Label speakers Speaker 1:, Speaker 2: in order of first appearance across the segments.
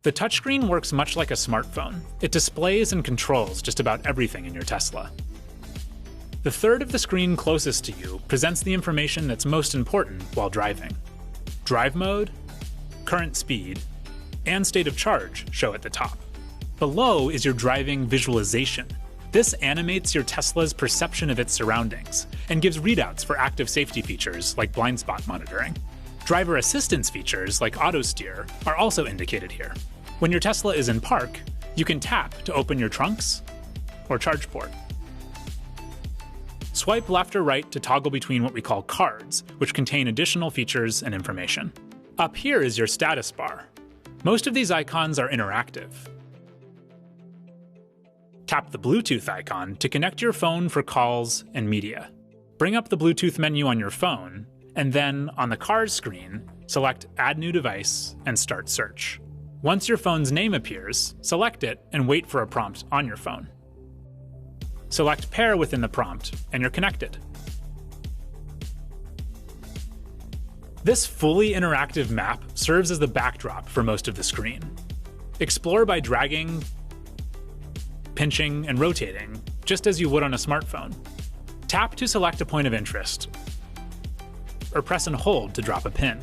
Speaker 1: The touchscreen works much like a smartphone. It displays and controls just about everything in your Tesla. The third of the screen closest to you presents the information that's most important while driving. Drive mode, current speed, and state of charge show at the top. Below is your driving visualization. This animates your Tesla's perception of its surroundings and gives readouts for active safety features like blind spot monitoring. Driver assistance features like auto steer are also indicated here. When your Tesla is in park, you can tap to open your trunks or charge port. Swipe left or right to toggle between what we call cards, which contain additional features and information. Up here is your status bar. Most of these icons are interactive. Tap the Bluetooth icon to connect your phone for calls and media. Bring up the Bluetooth menu on your phone, and then on the Cars screen, select Add New Device and Start Search. Once your phone's name appears, select it and wait for a prompt on your phone. Select Pair within the prompt, and you're connected. This fully interactive map serves as the backdrop for most of the screen. Explore by dragging, pinching, and rotating, just as you would on a smartphone. Tap to select a point of interest, or press and hold to drop a pin.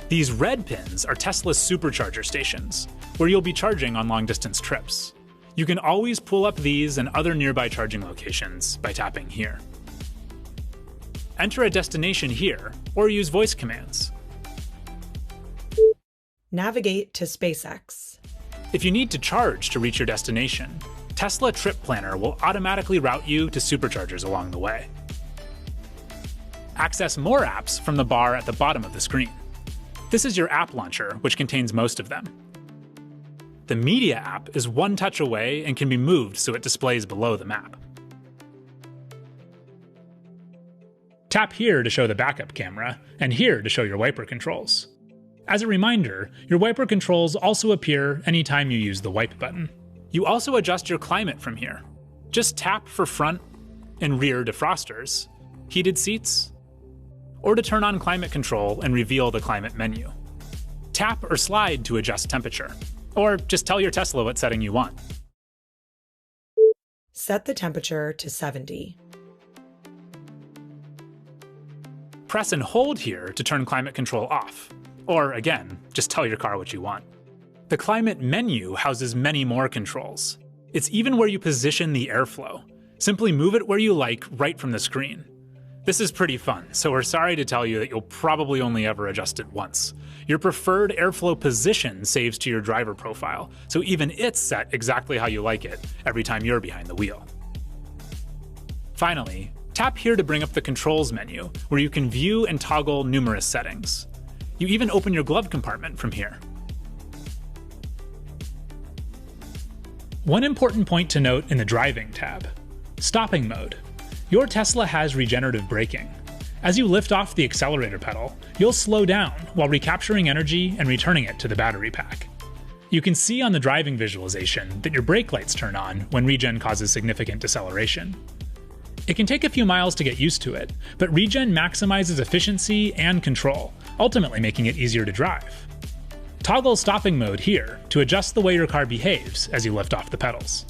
Speaker 1: These red pins are Tesla's supercharger stations, where you'll be charging on long-distance trips. You can always pull up these and other nearby charging locations by tapping here. Enter a destination here, or use voice commands.
Speaker 2: Navigate to SpaceX.
Speaker 1: If you need to charge to reach your destination, Tesla Trip Planner will automatically route you to superchargers along the way. Access more apps from the bar at the bottom of the screen. This is your app launcher, which contains most of them. The Media app is one touch away and can be moved so it displays below the map. Tap here to show the backup camera, and here to show your wiper controls. As a reminder, your wiper controls also appear anytime you use the wipe button. You also adjust your climate from here. Just tap for front and rear defrosters, heated seats, or to turn on climate control and reveal the climate menu. Tap or slide to adjust temperature, or just tell your Tesla what setting you want.
Speaker 2: Set the temperature to 70.
Speaker 1: Press and hold here to turn climate control off, or again, just tell your car what you want. The climate menu houses many more controls. It's even where you position the airflow. Simply move it where you like right from the screen. This is pretty fun, so we're sorry to tell you that you'll probably only ever adjust it once. Your preferred airflow position saves to your driver profile, so even it's set exactly how you like it every time you're behind the wheel. Finally, tap here to bring up the controls menu, where you can view and toggle numerous settings. You even open your glove compartment from here. One important point to note in the Driving tab: stopping mode. Your Tesla has regenerative braking. As you lift off the accelerator pedal, you'll slow down while recapturing energy and returning it to the battery pack. You can see on the driving visualization that your brake lights turn on when regen causes significant deceleration. It can take a few miles to get used to it, but regen maximizes efficiency and control, ultimately making it easier to drive. Toggle stopping mode here to adjust the way your car behaves as you lift off the pedals.